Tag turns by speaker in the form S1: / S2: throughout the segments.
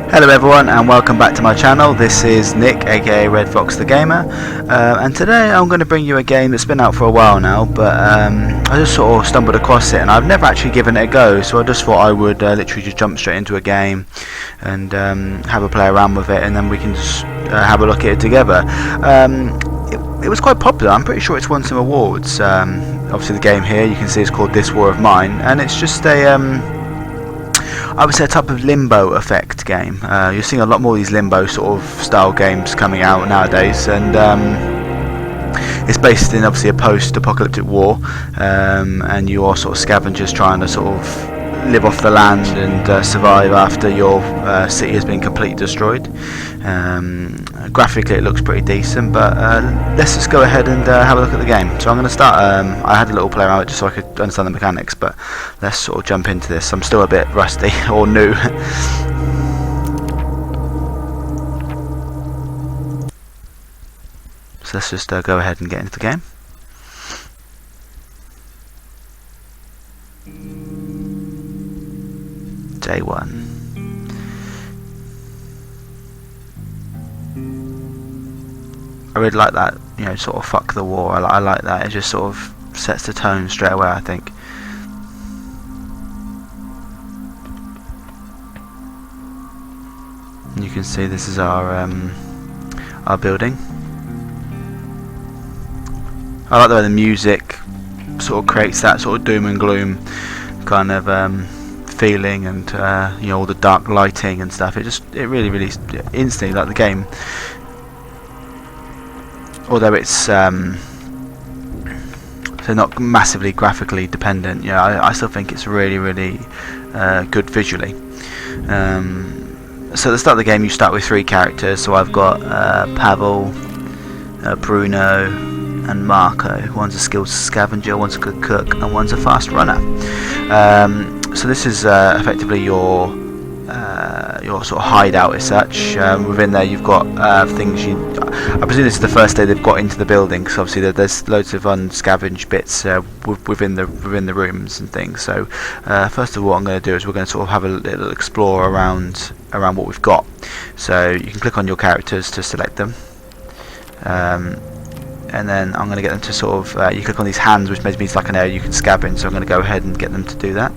S1: Hello everyone and welcome back to my channel. This is Nick, aka RedfoxTheGamer, and today I'm going to bring you a game that's been out for a while now, but I just sort of stumbled across it and I've never actually given it a go, so I just thought I would literally just jump straight into a game and have a play around with it, and then we can just have a look at it together. It was quite popular. I'm pretty sure it's won some awards. Obviously the game here, you can see, it's called This War of Mine, and it's just a I would say a type of limbo effect game. You're seeing a lot more of these limbo sort of style games coming out nowadays, and it's based in obviously a post-apocalyptic war, and you are sort of scavengers trying to sort of live off the land and survive after your city has been completely destroyed. Graphically it looks pretty decent, but let's just go ahead and have a look at the game. So I'm going to start. I had a little play around it just so I could understand the mechanics, but let's sort of jump into this. I'm still a bit rusty or new. So let's just go ahead and get into the game. Day 1. I really like that, you know, sort of fuck the war. I like that. It just sort of sets the tone straight away, I think. And you can see this is our building. I like the way the music sort of creates that sort of doom and gloom kind of feeling, and you know, all the dark lighting and stuff. It really instantly, like the game, although it's so not massively graphically dependent, you know, I still think it's really good visually. So at the start of the game you start with 3 characters. So I've got Pavel, Bruno and Marco. One's a skilled scavenger, one's a good cook, and one's a fast runner. So this is effectively your sort of hideout as such. Within there you've got things I presume this is the first day they've got into the building, because obviously there's loads of unscavenged bits within the rooms and things. So first of all, what I'm going to do is we're going to sort of have a little explore around what we've got. So you can click on your characters to select them, and then I'm going to get them to sort of you click on these hands, which means like an area you can scavenge, so I'm going to go ahead and get them to do that.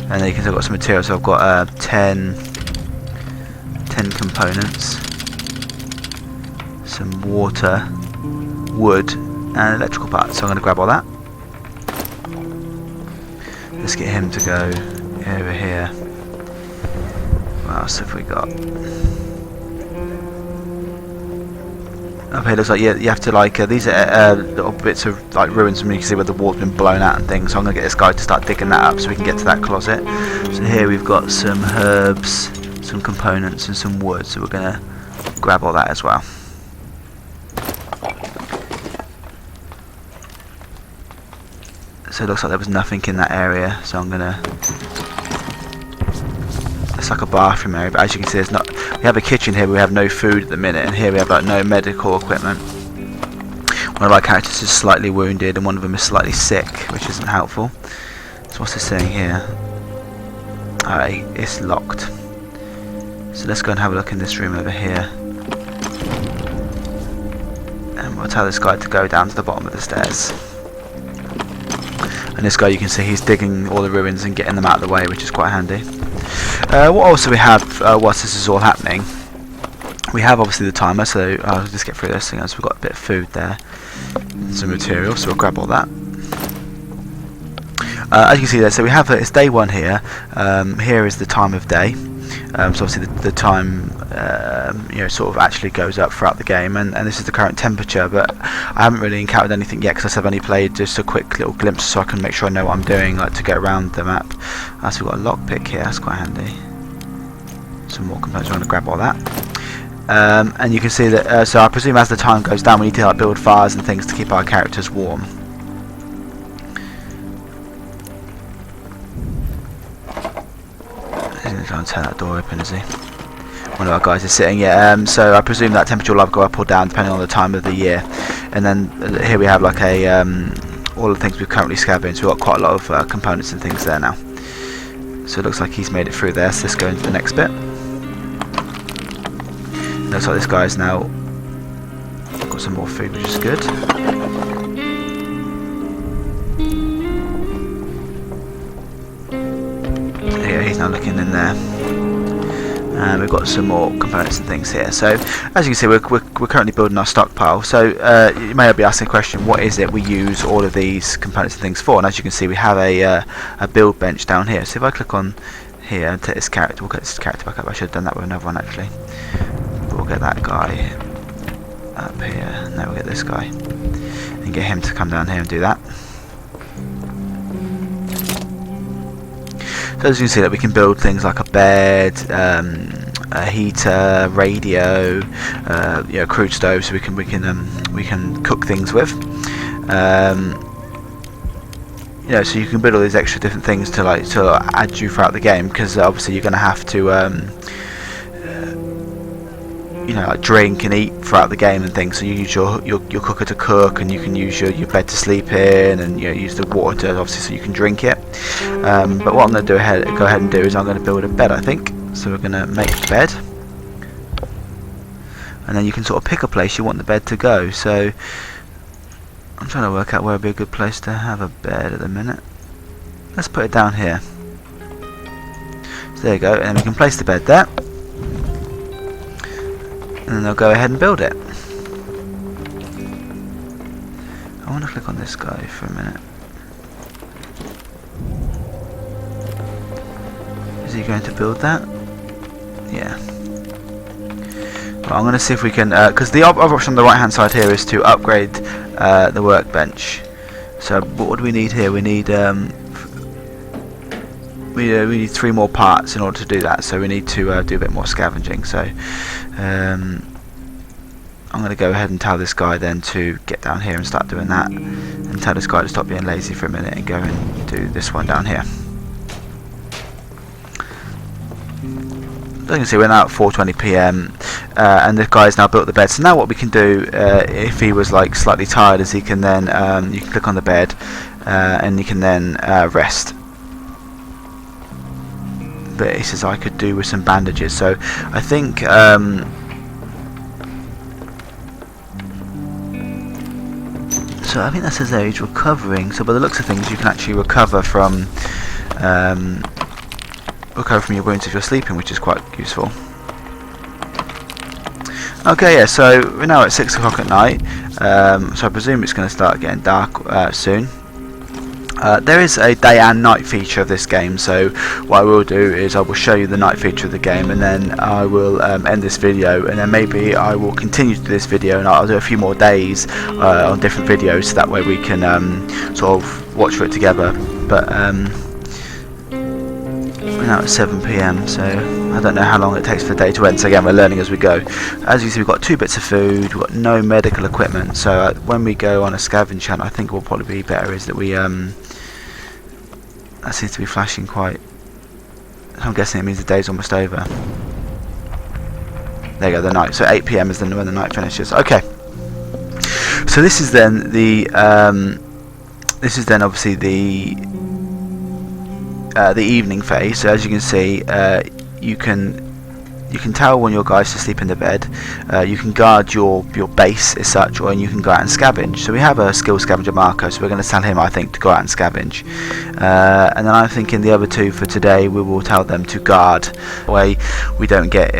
S1: And then you can see I've got some materials. So I've got 10 components, some water, wood and electrical parts, so I'm going to grab all that. Let's get him to go over here. What else have we got? Okay, looks like you have to, like, these are little bits of like ruins, and you can see where the wall's been blown out and things. So I'm going to get this guy to start digging that up so we can get to that closet. So here we've got some herbs, some components and some wood, so we're going to grab all that as well. So it looks like there was nothing in that area, so I'm going to... It's like a bathroom area, but as you can see, there's not. We have a kitchen here, but we have no food at the minute, and here we have like no medical equipment. One of our characters is slightly wounded, and one of them is slightly sick, which isn't helpful. So what's this saying here? Alright, it's locked. So let's go and have a look in this room over here, and we'll tell this guy to go down to the bottom of the stairs. And this guy, you can see he's digging all the ruins and getting them out of the way, which is quite handy. What also we have, whilst this is all happening, we have obviously the timer, so I'll just get through this thing. So we've got a bit of food there, some material, so we'll grab all that. As you can see there, so we have, it's day 1 here. Here is the time of day. So obviously the time you know, sort of actually goes up throughout the game, and this is the current temperature, but I haven't really encountered anything yet because I've only played just a quick little glimpse, so I can make sure I know what I'm doing, like to get around the map. So we've got a lockpick here, that's quite handy. Some more components, I'm going to grab all that. And you can see that, so I presume as the time goes down we need to like build fires and things to keep our characters warm. He's going to try and tear that door open, is he? one of our guys is sitting. Yeah. So I presume that temperature will either go up or down depending on the time of the year. And then here we have like a all the things we've currently scavenged. We've got quite a lot of components and things there now. So it looks like he's made it through there. So let's go into the next bit. Looks like this guy's now got some more food, which is good. Yeah, he's now looking in there. And we've got some more components and things here. So as you can see, we're currently building our stockpile. So you may be asking a question, what is it we use all of these components and things for? And as you can see, we have a build bench down here. So if I click on here and take this character, we'll get this character back up. I should have done that with another one actually. But we'll get that guy up here. Now we'll get this guy and get him to come down here and do that. So as you can see, that we can build things like a bed, a heater, radio, you know, crude stove, so we can cook things with. You know, so you can build all these extra different things to add you throughout the game, because obviously you're going to have to you know, like drink and eat throughout the game and things. So you use your cooker to cook, and you can use your bed to sleep in, and you know, use the water to, obviously, so you can drink it. But what I'm going to go ahead and do is I'm going to build a bed, I think. So we're going to make the bed, and then you can sort of pick a place you want the bed to go. So I'm trying to work out where would be a good place to have a bed at the minute. Let's put it down here. So there you go, and then we can place the bed there. And then they'll go ahead and build it. I want to click on this guy for a minute. Is he going to build that? Yeah. Well, I'm going to see if we can, because the other option on the right hand side here is to upgrade the workbench. So what do we need here? We need we need 3 more parts in order to do that. So we need to do a bit more scavenging. So I'm going to go ahead and tell this guy then to get down here and start doing that, and tell this guy to stop being lazy for a minute and go and do this one down here. As you can see, we're now at 4:20 PM, and this guy's now built the bed. So now what we can do, if he was like slightly tired, is he can then you can click on the bed, and you can then rest. But he says I could do with some bandages. So I think that says there he's recovering. So by the looks of things, you can actually recover from your wounds if you're sleeping, which is quite useful. Okay, yeah, so we're now at 6 o'clock at night, so I presume it's going to start getting dark soon. There is a day and night feature of this game, so what I will do is I will show you the night feature of the game, and then I will end this video, and then maybe I will continue to do this video, and I'll do a few more days on different videos, so that way we can sort of watch for it together. But we're now at 7 PM, so I don't know how long it takes for the day to end. So again, we're learning as we go. As you see, we've got 2 bits of food, we've got no medical equipment, so when we go on a scavenge hunt, I think what will probably be better is that we that seems to be flashing quite. I'm guessing it means the day's almost over. There you go, the night. So 8 PM is then when the night finishes. Okay. So this is then the obviously the evening phase. So as you can see, you can tell when your guys to sleep in the bed. You can guard your base as such, or you can go out and scavenge. So we have a skill scavenger marker, so we're going to tell him, I think, to go out and scavenge. And then I'm thinking the other 2 for today, we will tell them to guard. That way we don't get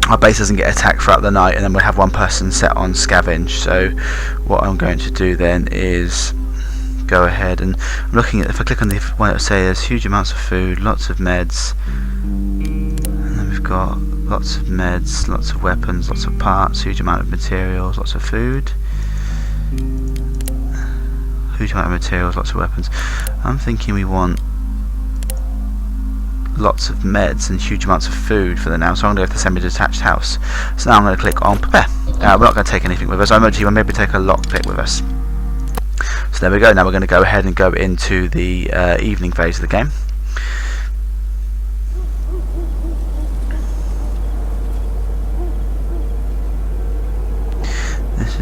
S1: our base doesn't get attacked throughout the night, and then we'll have 1 person set on scavenge. So what I'm going to do then is go ahead, and I'm looking at, if I click on the one that will say there's huge amounts of food, lots of meds, and then we've got lots of meds, lots of weapons, lots of parts, huge amount of materials, lots of food, huge amount of materials, lots of weapons. I'm thinking we want lots of meds and huge amounts of food for the now, so I'm going to go to the semi-detached house. So now I'm going to click on prepare. We're not going to take anything with us. I'm actually going to maybe take a lockpick with us. So there we go. Now we're going to go ahead and go into the evening phase of the game.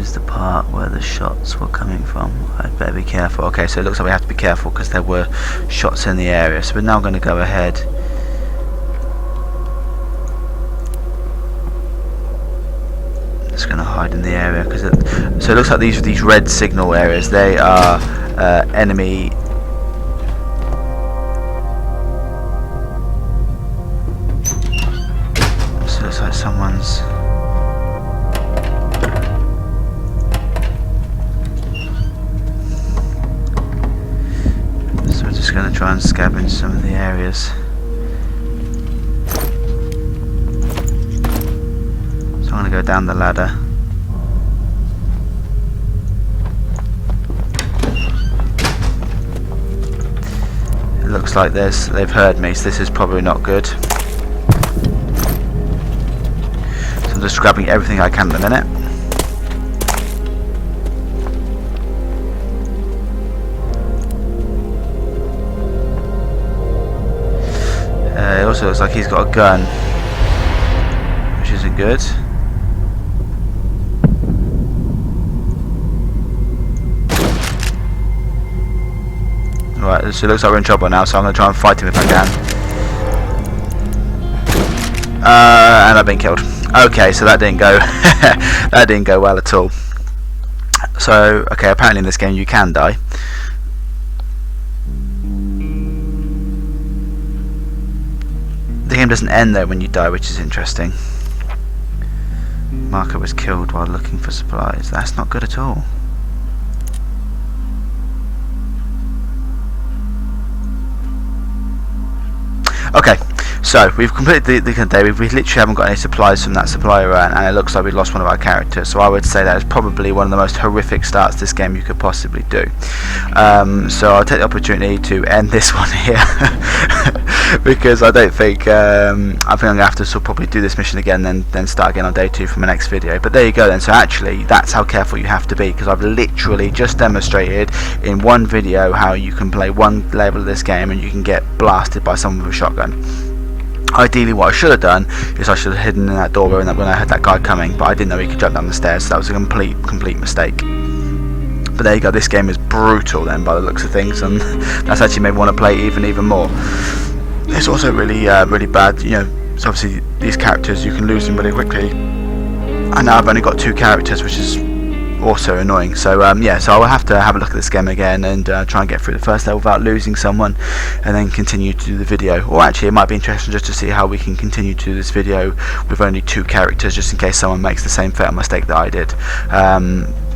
S1: is the part where the shots were coming from. I'd better be careful. Okay, so it looks like we have to be careful because there were shots in the area. So we're now going to go ahead. Just going to hide in the area because so it looks like these red signal areas. They are enemy. So it looks like someone's. So we're just going to try and scavenge some of the areas. So I'm going to go down the ladder. It looks like they've heard me, so this is probably not good. So I'm just grabbing everything I can at the minute. It also looks like he's got a gun, which isn't good. Right, so it looks like we're in trouble now, so I'm going to try and fight him if I can. And I've been killed. Okay, so that didn't go that didn't go well at all. So, okay, apparently in this game you can die. The game doesn't end though when you die, which is interesting. Marker was killed while looking for supplies. That's not good at all. Okay, so we've completed the day. We literally haven't got any supplies from that supplier, and it looks like we lost one of our characters. So I would say that is probably one of the most horrific starts to this game you could possibly do. So I'll take the opportunity to end this one here because I don't think I think I'm gonna have to sort of probably do this mission again, then start again on day 2 from the next video. But there you go then. So actually, that's how careful you have to be, because I've literally just demonstrated in one video how you can play one level of this game and you can get blasted by someone with a shotgun. Ideally, what I should have done is I should have hidden in that doorway when I heard that guy coming, but I didn't know he could jump down the stairs, so that was a complete mistake. But there you go. This game is brutal then, by the looks of things, and that's actually made me want to play even more. It's also really bad, you know. So obviously these characters, you can lose them really quickly, and now I've only got 2 characters, which is also annoying. So yeah, so I will have to have a look at this game again and try and get through the first level without losing someone, and then continue to do the video. Or actually, it might be interesting just to see how we can continue to do this video with only 2 characters, just in case someone makes the same fatal mistake that I did.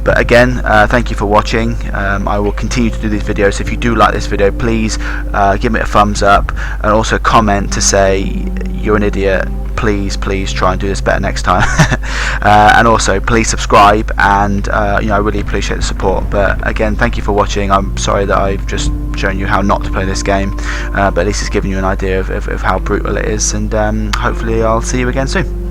S1: But again, thank you for watching. I will continue to do these videos. If you do like this video, please give me a thumbs up, and also comment to say you're an idiot. Please try and do this better next time. And also please subscribe, and you know, I really appreciate the support. But again, thank you for watching. I'm sorry that I've just shown you how not to play this game, but at least it's given you an idea of how brutal it is, and hopefully I'll see you again soon.